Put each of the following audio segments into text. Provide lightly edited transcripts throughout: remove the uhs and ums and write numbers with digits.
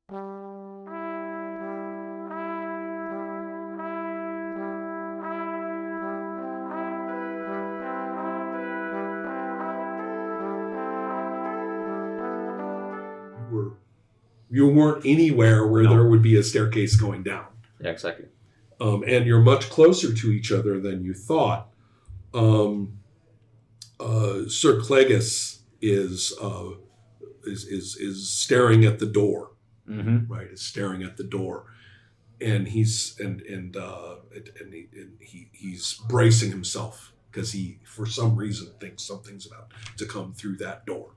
You weren't anywhere where there would be a staircase going down. Yeah, exactly. And you're much closer to each other than you thought. Sir Clegus is staring at the door. Mm-hmm. Right, is staring at the door, and he's bracing himself because he, for some reason, thinks something's about to come through that door.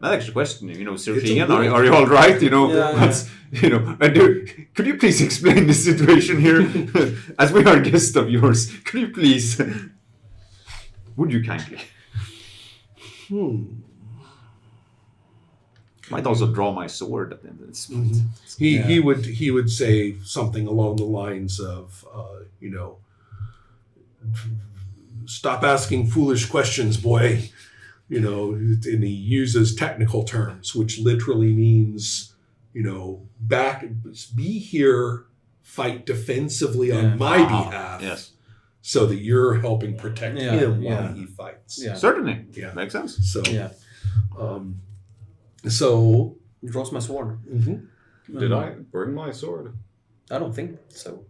That actually question, Sir Keegan, are you all right? Could you please explain the situation here? As we are guests of yours, could you please? Would you kindly? Might also draw my sword at the end of this point. Mm-hmm. He would say something along the lines of, stop asking foolish questions, boy. And he uses technical terms, which literally means, be here, fight defensively on my behalf. Yes. So that you're helping protect him while he fights. Yeah. Certainly. Yeah. Makes sense. So, He draws my sword. Mm-hmm. Did I bring my sword? I don't think so.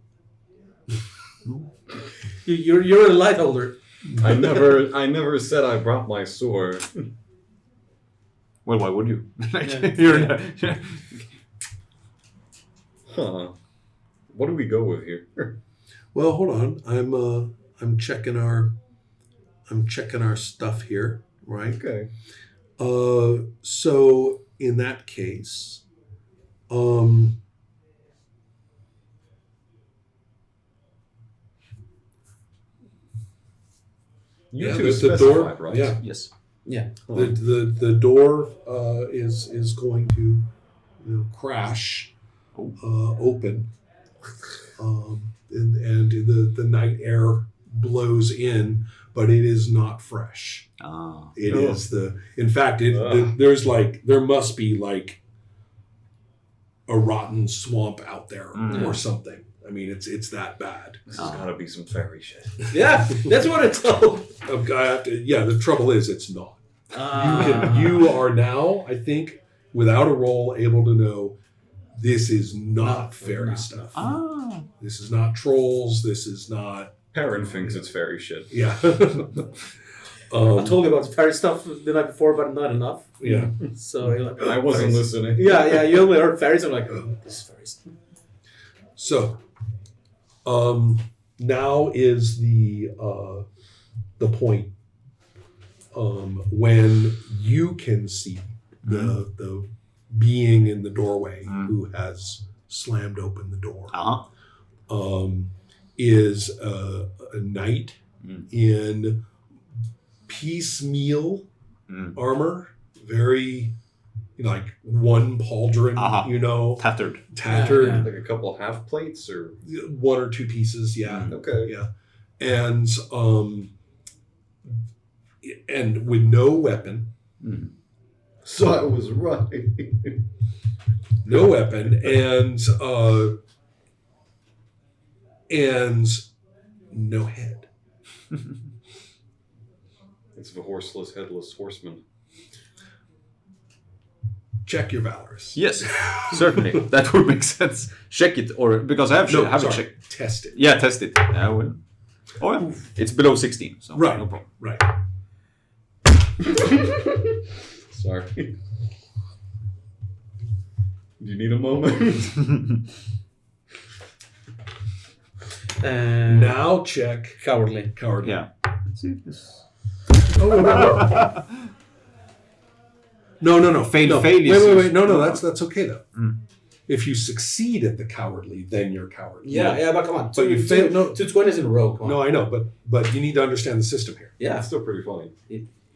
You're a light holder. I never said I brought my sword. Well, why would you? What do we go with here? Well, hold on. I'm checking our stuff here, right? Okay. So in that case, You two the specified, door, right? Yeah. Yes. Yeah. The door is going to crash open, and the night air blows in, but it is not fresh. It is in fact there must be like a rotten swamp out there or something. I mean, it's that bad. This has got to be some fairy shit. Yeah, that's what it's called. The trouble is it's not. You are now, I think, without a roll, able to know this is not fairy stuff. This is not trolls. This is not... Perrin thinks it's fairy shit. Yeah. I told you about the fairy stuff the night before, but not enough. Yeah. So you're like, I wasn't listening. Yeah, you only heard fairies. I'm like, this is fairy stuff. So, now is the point when you can see the being in the doorway who has slammed open the door. Is a knight in piecemeal armor, very like one pauldron, tattered, Yeah. Like a couple half plates or one or two pieces, okay, and with no weapon. So I was right. No weapon, and no head. It's the horseless, headless horseman. Check your valorous. Yes, certainly. That would make sense. Check it, or because I have it checked. Test it. Yeah, test it. I will. Oh, yeah. It's below 16, so Right. no problem. Right. Sorry. Do you need a moment? Now check Cowardly. Yeah. Let's see if this. No. Fail. Wait. No. That's okay though. If you succeed at the cowardly, then you're cowardly. Yeah, but come on. But you failed. No, 2 20s in a row. Come on. No, I know, but you need to understand the system here. Yeah. It's still pretty funny.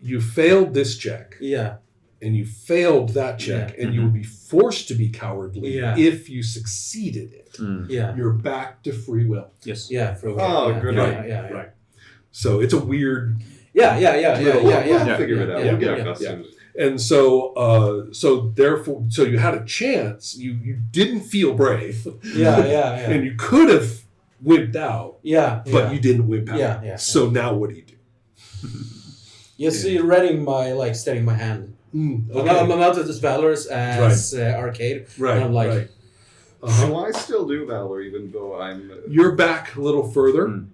You failed this check. Yeah. And you failed that check, and you would be forced to be cowardly if you succeeded it. Yeah. You're back to free will. Yes. Yeah. For good yeah, night. Right. So it's a weird. Yeah. We'll figure it out. Yeah. We'll get Yeah. accustomed. And so therefore, so you had a chance. You didn't feel brave. Yeah. And you could have wimped out. Yeah. But you didn't wimp out. Yeah. So now what do you do? Yes, you're reading my steadying my hand. Okay. I'm out of this Valor's as arcade. Right. And I'm like, right. So I still do Valor, even though I'm. You're back a little further,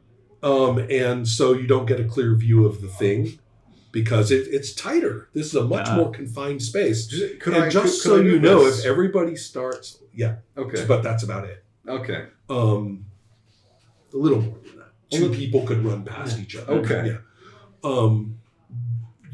and so you don't get a clear view of the thing because it's tighter. This is a much more confined space. Could and I, just could so I do you know, this? if everybody starts, Okay. but that's about it. Okay. A little more than that. Two people could run past each other. Okay. Yeah.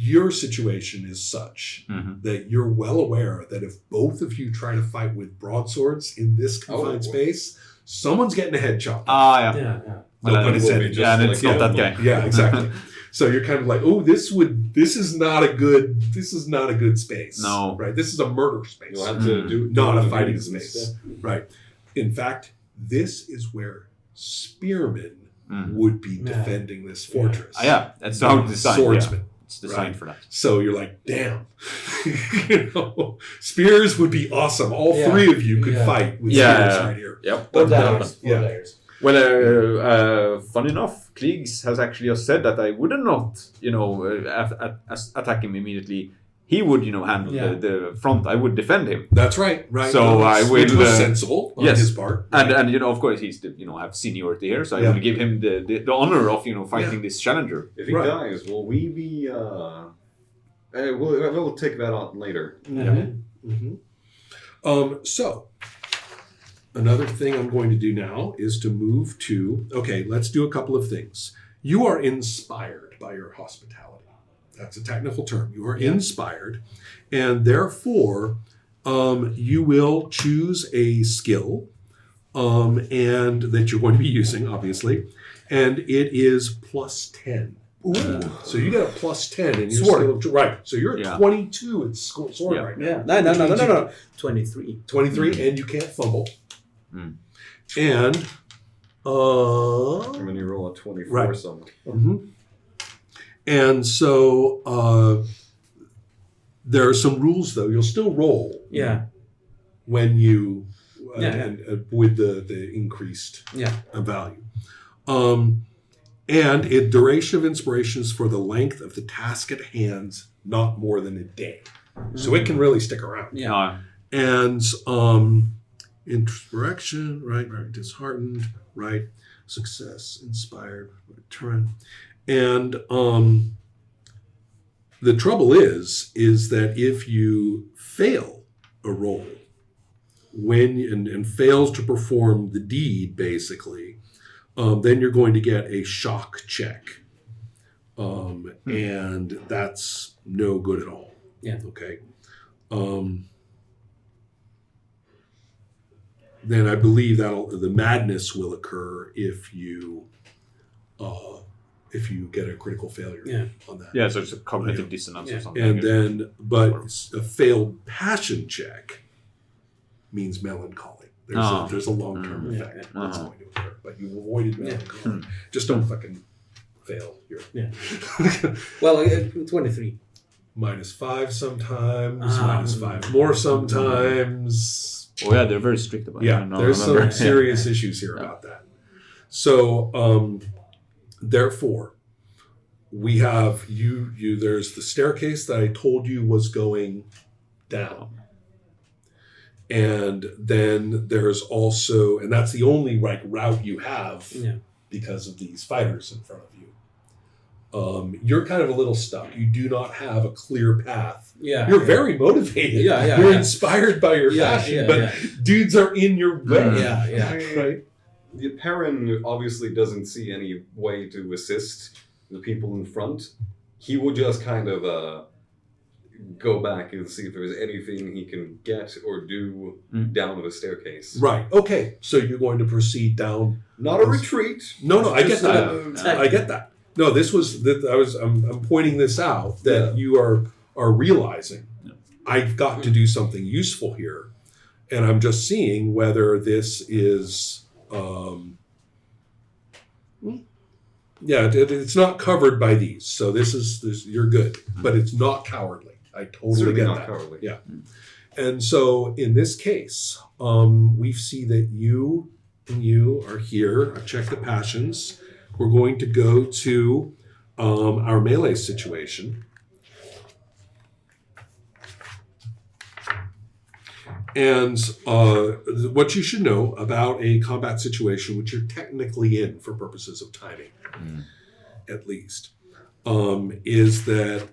Your situation is such that you're well aware that if both of you try to fight with broadswords in this confined space, someone's getting a head chopped. Yeah. yeah. No pun intended. Yeah, and it's not that guy. Yeah, exactly. So you're kind of like, oh, this is not a good space. No. Right? This is a murder space. You'll have to do Not a the fighting duties and space. stuff. Right. In fact, this is where spearmen would be defending this fortress. That's how it's designed. Swordsmen. Yeah. It's designed for that. So you're like, damn. Spears would be awesome. All three of you could fight with spears right here. Yep. Four But layers. well, fun enough, Klieg's has actually just said that I would not, attack him immediately. He would, handle the front. I would defend him. That's right. Right. So I will. Which was sensible on his part. Right? And of course he's have seniority here, so I will give him the honor of fighting this challenger. If he dies, will we be? We'll take that on later. So another thing I'm going to do now is to move to. Okay, let's do a couple of things. You are inspired by your hospitality. That's a technical term. You are inspired, and therefore you will choose a skill and that you're going to be using, obviously, and it is +10. Ooh. So you get a +10 in your sword. Right. So you're at 22 in sword right now. No. 23. 23, and you can't fumble. And And when you roll a 24 something. And so there are some rules, though. You'll still roll. Yeah. When you with the increased value. And duration of inspiration is for the length of the task at hand, not more than a day. So it can really stick around. Yeah. And insurrection, right, disheartened, right, success, inspired, return. And the trouble is that if you fail a roll and fails to perform the deed, basically, then you're going to get a shock check. And that's no good at all. Yeah. Okay. Then I believe the madness will occur if you get a critical failure on that. Yeah, so it's a cognitive dissonance or something. And then, but a failed passion check means melancholy. There's a long-term effect that's going to occur. But you avoided melancholy. Just don't fucking fail here. Yeah. Well, 23. -5 sometimes, -5 more sometimes. Oh yeah, they're very strict about it. Yeah, there's some serious issues here about that. So, therefore, we have you. There's the staircase that I told you was going down, and then there's also, and that's the only route you have because of these fighters in front of you. You're kind of a little stuck. You do not have a clear path. Yeah, you're very motivated. You're inspired by your passion, but dudes are in your way. Right. The Perrin obviously doesn't see any way to assist the people in front. He will just kind of go back and see if there's anything he can get or do down the staircase. Right. Okay. So you're going to proceed down. Not a retreat. No. I get that. I get that. No, this was that. I'm pointing this out that you are realizing I've got to do something useful here, and I'm just seeing whether this is. It's not covered by these, so this you're good, but it's not cowardly. I totally Certainly get not that. cowardly. Yeah. And so in this case, we see that you are here. I've checked the passions. We're going to go to our melee situation. And what you should know about a combat situation, which you're technically in for purposes of timing, at least, is that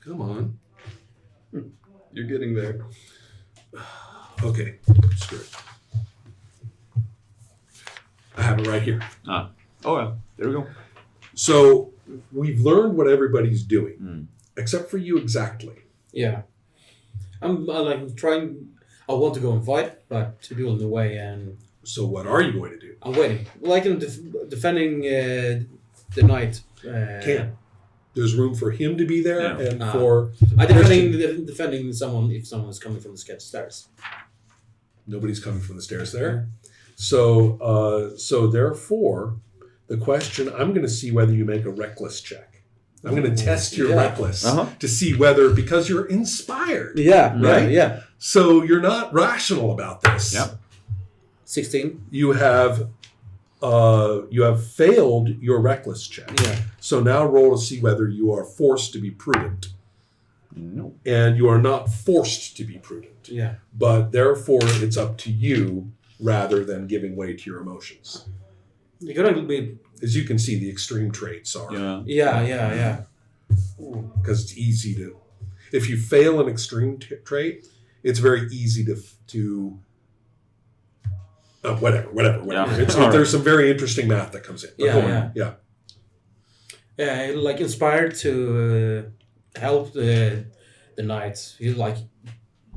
come on. You're getting there. Okay, screw it. I have it right here. Oh, yeah. There we go. So we've learned what everybody's doing, except for you exactly. Yeah. I'm trying. I want to go and fight, but to do it in the way, and So what are you going to do? I'm waiting. Like I'm defending the knight. Can. There's room for him to be there and for... I'm defending someone if someone is coming from the stairs. Nobody's coming from the stairs there. So therefore, the question, I'm going to see whether you make a reckless check. I'm going to test your reckless to see whether, because you're inspired. Yeah, right? Yeah. So you're not rational about this. Yep. 16. You have failed your reckless check. Yeah. So now roll to see whether you are forced to be prudent. No. And you are not forced to be prudent. Yeah. But therefore, it's up to you rather than giving way to your emotions. You're gonna be. As you can see, the extreme traits are. Yeah. Because it's easy to. If you fail an extreme trait, it's very easy to whatever. Yeah. There's some very interesting math that comes in. Yeah. Like inspired to help the knights. He's like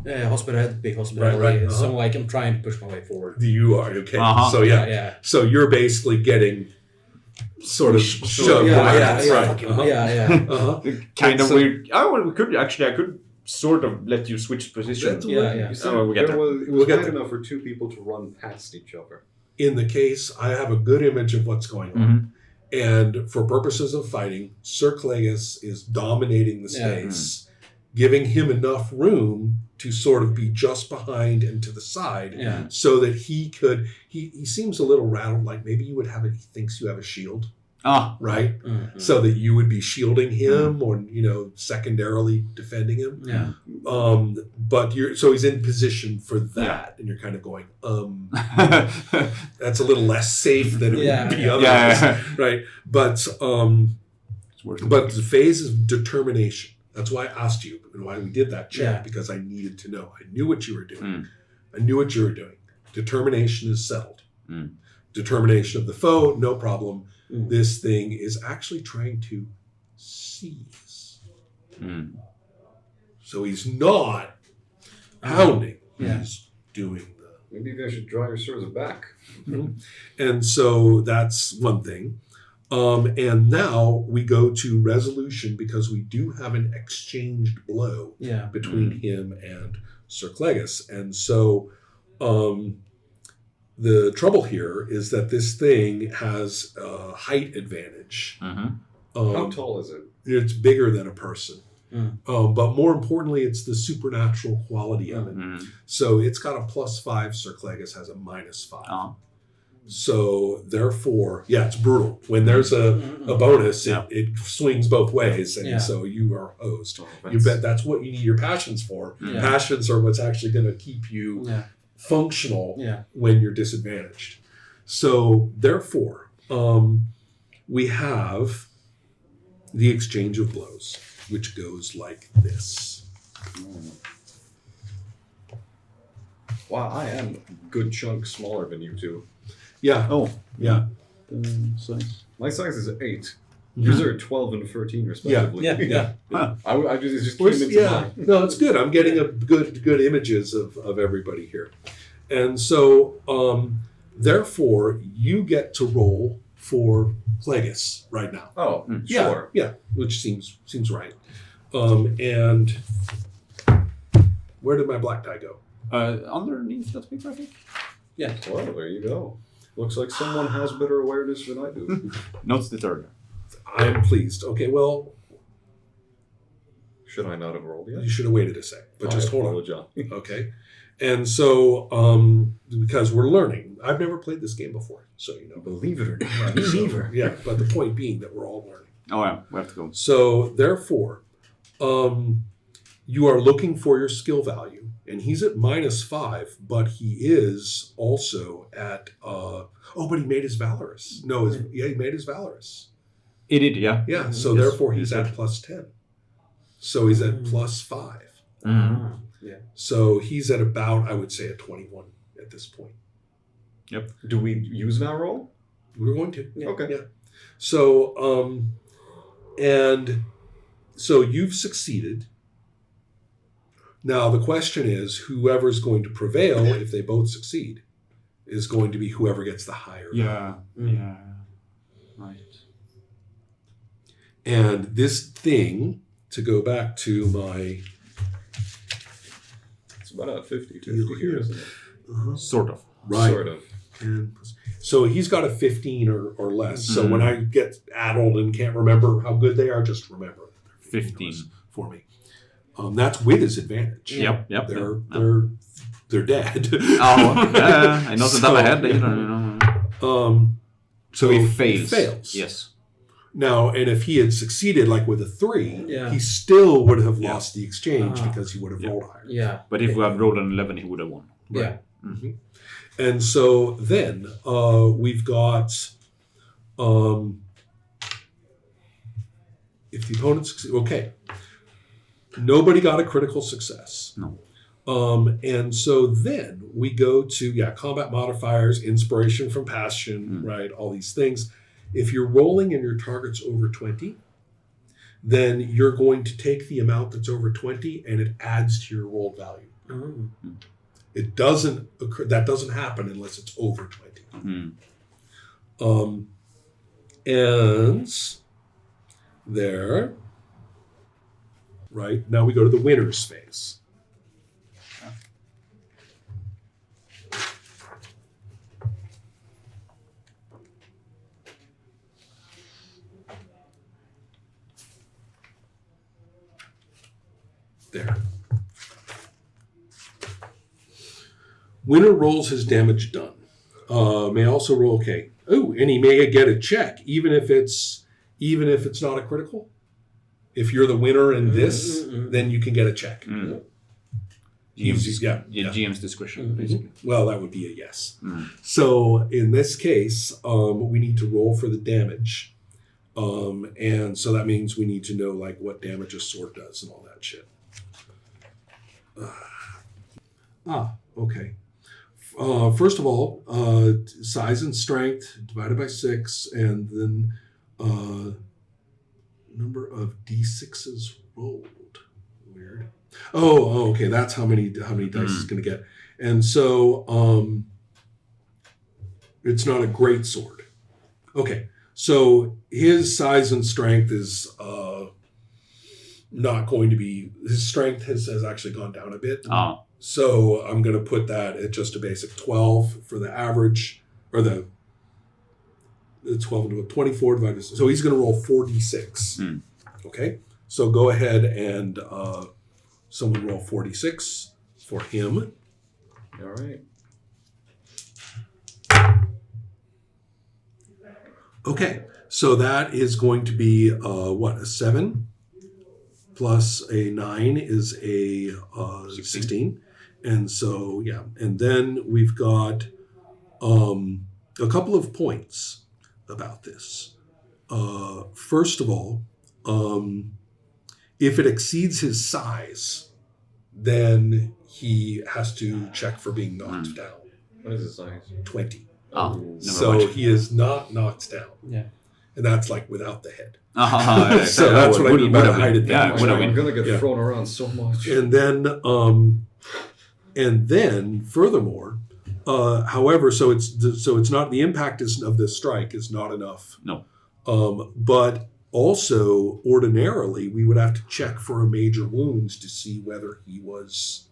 big hospital. Right. So like I'm trying to push my way forward. You are okay. So Yeah. So you're basically getting sort of shoved. Kind of weird. I could sort of let you switch positions. You said we'll get there. It was hard enough for two people to run past each other. In the case, I have a good image of what's going on. And for purposes of fighting, Sir Clegus is dominating the space, giving him enough room to sort of be just behind and to the side so that he could... He seems a little rattled, like maybe you would have he thinks you have a shield. Right? Mm-hmm. So that you would be shielding him or, secondarily defending him. Yeah. But so he's in position for that. And you're kind of going, that's a little less safe than it would be otherwise. Right. But the phase of determination. That's why I asked you and why we did that check, because I needed to know. I knew what you were doing. Determination is settled. Determination of the foe, no problem. This thing is actually trying to seize. So he's not pounding. He's doing the... Maybe you guys should draw your swords back. And so that's one thing. And now we go to resolution because we do have an exchanged blow between him and Sir Clegus. And so the trouble here is that this thing has a height advantage. How tall is it? It's bigger than a person. But more importantly, it's the supernatural quality of it. So it's got a +5. Sir Clegus has a -5. So therefore, it's brutal. When there's a bonus, it swings both ways, and so you are hosed. You bet that's what you need your passions for. Passions are what's actually going to keep you functional when you're disadvantaged. So therefore, we have the exchange of blows, which goes like this. Wow, I am a good chunk smaller than you two. Yeah. Oh. Yeah. Size. My size is 8. Yours are 12 and 13 respectively. Yeah. I just came into mind. No, it's good. I'm getting a good images of everybody here. And so, therefore, you get to roll for Clegus right now. Oh, sure. Yeah, which seems right. And where did my black die go? Underneath that paper, I think. Yeah. Well, there you go. Looks like someone has better awareness than I do. Notes the third. I am pleased. Okay, well, Should I not have rolled yet? you should have waited a sec, but just hold on. Apologize. Okay. And so, because we're learning, I've never played this game before, so you know. Believe it or not. Yeah, me neither. Yeah, but the point being that we're all learning. Oh yeah, we have to go. So, therefore, you are looking for your skill value, and he's at -5, but he is also at. But he made his valorous. No, he made his valorous. He did, yeah. Yeah, so Yes, therefore he's yes, at +10. So he's at +5. Mm. Yeah. So he's at about, I would say, a 21 at this point. Do we use Val roll? We're going to. Yeah. Okay. Yeah. So, and so you've succeeded. Now the question is, whoever's going to prevail if they both succeed is going to be whoever gets the higher. Yeah. Yeah. Right. And this thing, to go back to my It's about a 50-50 Deal here, here. isn't it? Sort of. right. Sort of. 10 plus- So he's got a 15 or less. So when I get addled and can't remember how good they are, just remember that they're 15. for me. That's with his advantage. Yep. They're dead. Oh, yeah. I know the top of my head. You know. So he he fails. Yes. Now, and if he had succeeded, like with a 3, Yeah. he still would have Yeah. lost the exchange Ah. because he would have rolled higher. Yeah. But if we had rolled an 11, he would have won. Yeah. And so then we've got, if the opponent succeeds, okay, nobody got a critical success. No. And so then we go to, combat modifiers, inspiration from passion, right, all these things. If you're rolling and your target's over 20, then you're going to take the amount that's over 20 and it adds to your rolled value. Mm. It doesn't occur, that doesn't happen unless it's over 20. Mm. And there, right, now we go to the winners phase. There. Winner rolls his damage done. May also roll okay. Oh, and he may get a check, even if it's not a critical. If you're the winner in this, then you can get a check. Mm. GM's, GM's discretion, basically. Well, that would be a yes. Mm. So in this case, we need to roll for the damage. And so that means we need to know like what damage a sword does and all that shit. Okay. First of all, size and strength divided by 6, and then number of d6s rolled. Weird. Oh, okay. That's how many dice is going to get. And so it's not a great sword. Okay. So his size and strength is not going to be. His strength has actually gone down a bit. Oh. So I'm going to put that at just a basic 12 for the average, or the 12 into 24 divided. So he's going to roll 46. Mm. Okay. So go ahead and someone roll 46 for him. All right. Okay. So that is going to be a 7 plus a 9 is a 16. And so, and then we've got a couple of points about this. First of all, if it exceeds his size, then he has to check for being knocked down. What is his size? 20. Oh, never So mind. he is not knocked down. Yeah. And that's like without the head. So that's what I mean by the height advantage. Yeah, would have I'm been. going to get thrown around so much. And then furthermore, however, so it's not, the impact of the strike is not enough. No. But also ordinarily we would have to check for a major wounds to see whether he was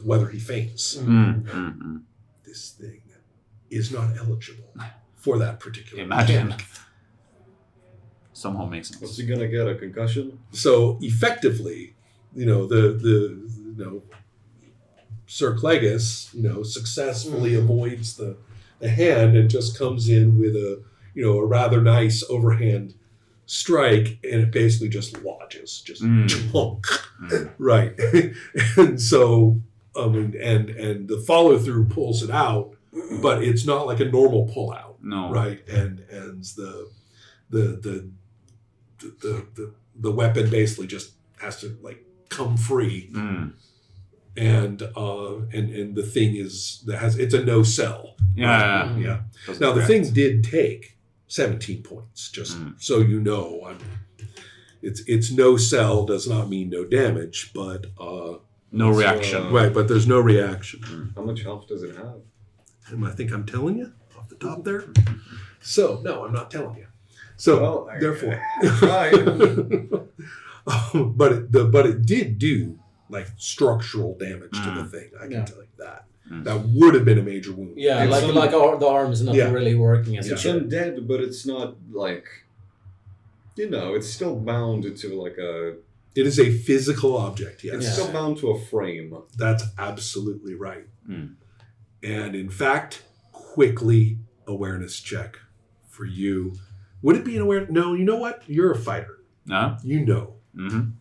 whether he faints. This thing is not eligible for that particular. Imagine. Somehow makes sense. What's he gonna get? A concussion? So effectively, Sir Clegus, successfully avoids the hand and just comes in with a rather nice overhand strike, and it basically just lodges, just chunk, right? And so, and the follow through pulls it out, but it's not like a normal pull out, No. right? And the weapon basically just has to like come free. And the thing it's a no sell. Yeah. Right? Yeah. Doesn't Now the react. thing did take 17 points, just so you know. It's no sell does not mean no damage, but No reaction. right, but there's no reaction. How much health does it have? And I think I'm telling you off the top there. So no, I'm not telling you. So therefore, but it did do like structural damage to the thing. I can tell you that. That would have been a major wound. Yeah, It's the arm is not really working as it It's should. undead, but it's not like, it's still bound to like a. It is a physical object. Yes, It's still bound to a frame. that's absolutely right. And in fact, quickly awareness check for you. Would it be an awareness? No, you know what? You're a fighter. No? You know. Mm-hmm.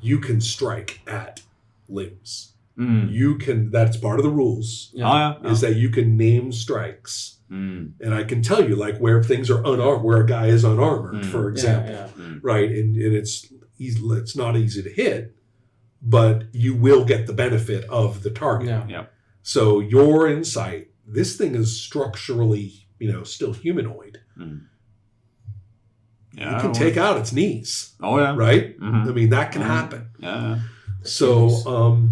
You can strike at limbs. You can, that's part of the rules, is that you can name strikes. And I can tell you, like, where things are unarmed, where a guy is unarmored, for example, right? And it's not easy to hit, but you will get the benefit of the target. Yeah. So your insight, this thing is structurally, still humanoid. Yeah, You can take out its knees, Oh yeah. right? Mhm. I mean, that can happen. Yeah. So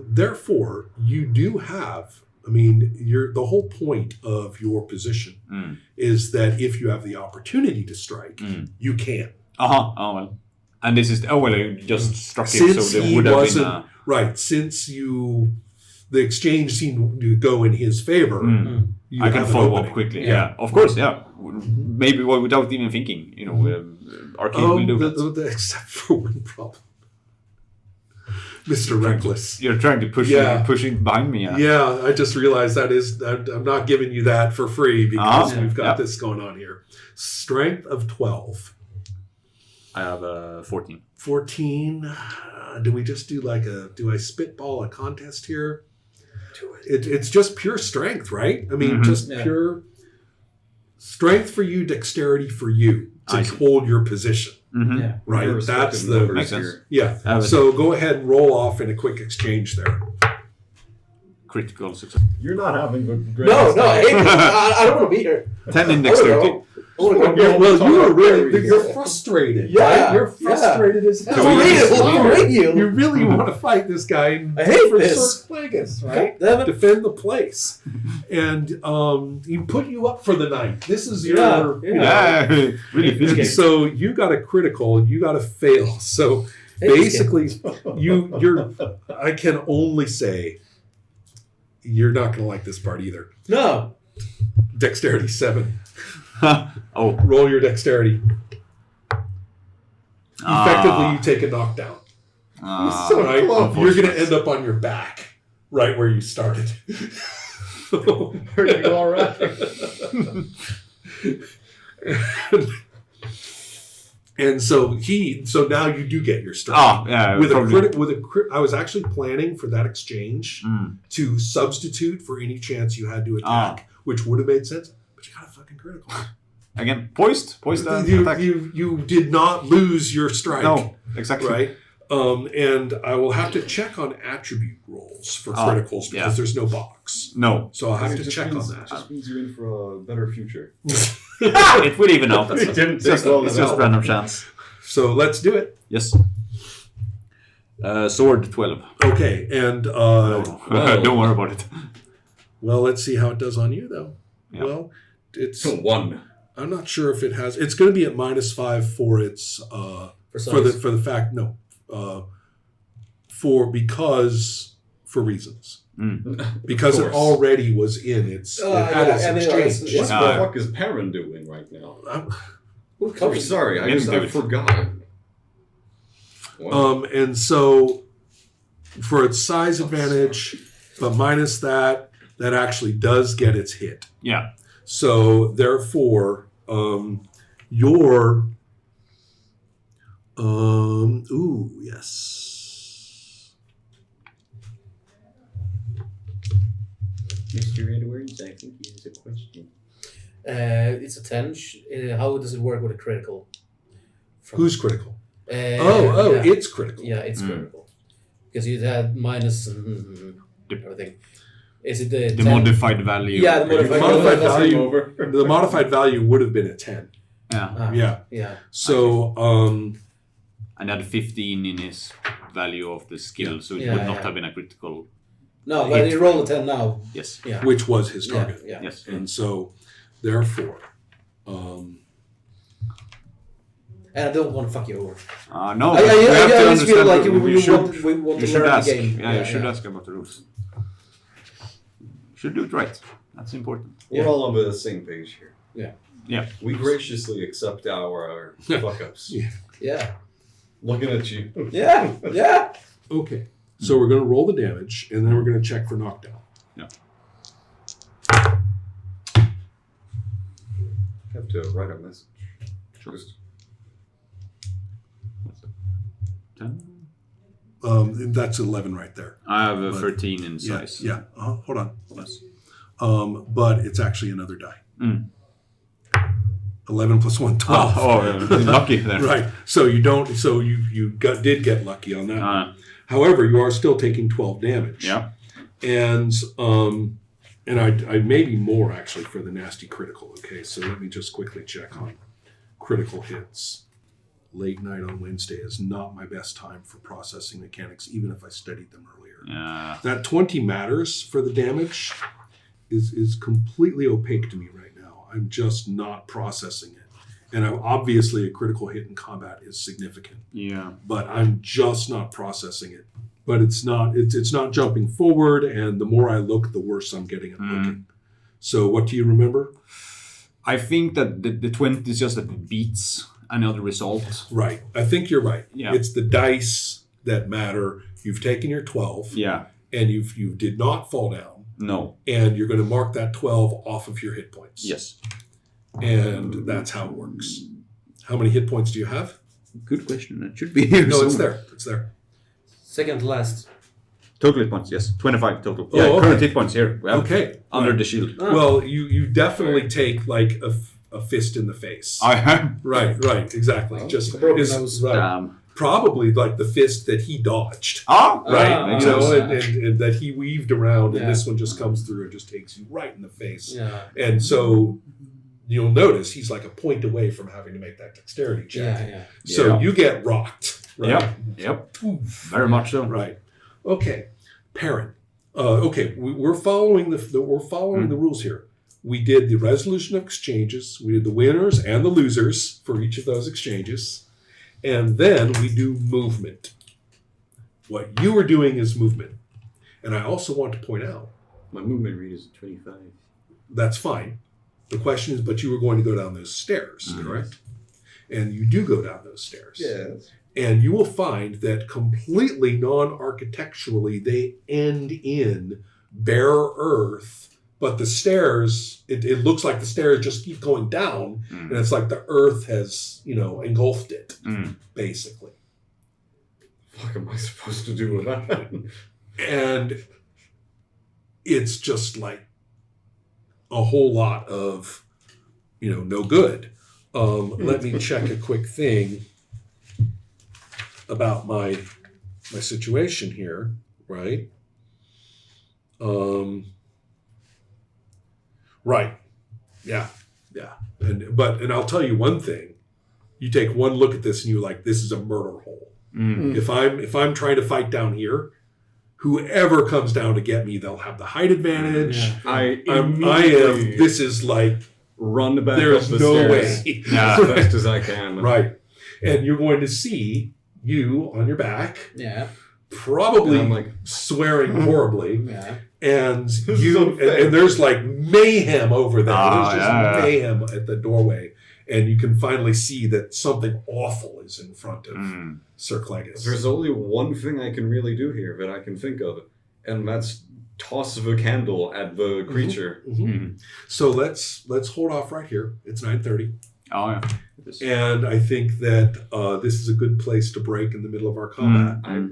therefore, you do have. I mean, the whole point of your position is that if you have the opportunity to strike, you can. Oh well. And this is I just struck him, Since so there he would have wasn't been. right, since the exchange seemed to go in his favor, you I can have an follow up opening. quickly. Yeah, of course. Yeah, maybe without even thinking. Arcade will do that. Except for one problem, Mr. Reckless. You're trying to push it behind me. Yeah, I just realized I'm not giving you that for free because we've got this going on here. Strength of 12. I have 14. 14. Do we just do do I spitball a contest here? It's just pure strength, right? I mean, just pure strength for you, dexterity for you to hold your position. Yeah. Right, that's the Makes sense. Yeah. So go ahead and roll off in a quick exchange there. Critical success. You're not having a great No, I don't want to be here. 10 in dexterity. Well, you're frustrated. Yeah, right? You're frustrated as hell. For real. You really want to fight this guy and I hate for this. Sir Plagueis, right? Damn it. Defend the place. And he put you up for the night. This is your Really and physical. so you got a critical, you got a fail. So basically you're I can only say you're not gonna like this part either. No. Dexterity 7. Oh. Roll your dexterity. Effectively, you take a knockdown. So Right? close. You're going to end up on your back, right where you started. Are you all right? And so now you do get your strike. With probably. I was actually planning for that exchange to substitute for any chance you had to attack, which would have made sense. But you got a fucking critical. Again, poised attack. You did not lose your strike. No, exactly. Right? And I will have to check on attribute rolls for criticals because there's no box. No. So I'll have to It just check means- on that. It just means you're in for a better future. It will even out. It didn't It's just, take long it's enough. just random chance. So let's do it. Yes. Sword 12. Okay, and Don't worry about it. well, let's see how it does on you though. Yeah. Well, it's 1. I'm not sure if it has. It's going to be at -5 for its for the fact for reasons. Because it already was in its exchange. What the fuck is Perrin doing right now? I'm sorry, I forgot. Wow. And so for its size advantage, but minus that actually does get its hit. Yeah. So therefore, your yes. Mr. Edwards, I think he has a question. It's a 10. How does it work with a critical? Who's critical? Yeah. It's critical. Yeah, it's critical. Because you had minus and everything. Is it the 10? Modified value? Yeah, the modified value. The modified value would have been a 10. Yeah. Yeah. So, and had 15 in his value of the skill, so it would not have been a critical. No, but he rolled a 10 now. Yes. Yeah. Which was his target. Yeah. Yes. And so, therefore, and I don't want to fuck you over. No. I just feel like we want You to should learn ask. the game. Yeah, you should ask about the rules. You should do it right. That's important. We're all on the same page here. Yeah. We graciously accept our fuck-ups. Yeah. Looking at you. Yeah. okay. So we're going to roll the damage, and then we're going to check for knockdown. Yeah. I have to write a message. Sure. Just 10? That's 11 right there. I have a 13 in size. Yeah. Hold on. Yes. But it's actually another die. 11 plus 1, 12. Lucky there. Right. So you don't. So you did get lucky on that. However, you are still taking 12 damage. Yeah. And I maybe more actually for the nasty critical. Okay. So let me just quickly check on critical hits. Late night on Wednesday is not my best time for processing mechanics, even if I studied them earlier. Yeah. That 20 matters for the damage is completely opaque to me right now. I'm just not processing it. And obviously a critical hit in combat is significant. Yeah. But I'm just not processing it. But it's not jumping forward, and the more I look, the worse I'm getting at looking. So what do you remember? I think that the 20 is just that it beats another result. Right. I think you're right. Yeah. It's the dice that matter. You've taken your 12. Yeah. And you did not fall down. No. And you're going to mark that 12 off of your hit points. Yes. And that's how it works. How many hit points do you have? Good question. It should be here. No, it's there. It's there. Second to last. Total hit points, yes. 25 total. Oh, Yeah, okay. current hit points here. We have Okay. Under the shield. Well, you definitely take like a fist in the face. I have. Right, exactly. Just broken his- nose. right. Damn. Probably like the fist that he dodged. Right. You Makes know, sense. and that he weaved around, and Yeah. this one just comes through and just takes you right in the face. Yeah. And so you'll notice he's like a point away from having to make that dexterity check. Yeah. So Yeah. you get rocked. Right? Yep. Very much so. Right. Okay. Perrin. Okay. We're following the rules here. We did the resolution of exchanges. We did the winners and the losers for each of those exchanges. And then we do movement. What you are doing is movement. And I also want to point out, My movement rate is 25. that's fine. The question is, but you were going to go down those stairs, correct? And you do go down those stairs. Yes. And you will find that completely non-architecturally, they end in bare earth. But the stairs, it looks like the stairs just keep going down. And it's like the earth has, engulfed it, basically. What am I supposed to do with that? And it's just like a whole lot of, no good. Let me check a quick thing about my situation here, right? Right. Yeah. And I'll tell you one thing. You take one look at this and you're like, this is a murder hole. If I'm trying to fight down here, whoever comes down to get me, they'll have the height advantage. I am. This is like run back there's up the no stairs way. as fast as I can. Right. And you're going to see you on your back, Yeah. probably And I'm like, swearing horribly. Yeah. And is you unfair. and there's like mayhem over there. Ah, There's just yeah. mayhem at the doorway, and you can finally see that something awful is in front of Sir Clegis. there's only one thing I can really do here that I can think of, and that's toss the candle at the creature. Mhm. So let's hold off right here. It's 9:30, Oh yeah. and I think that this is a good place to break in the middle of our combat. I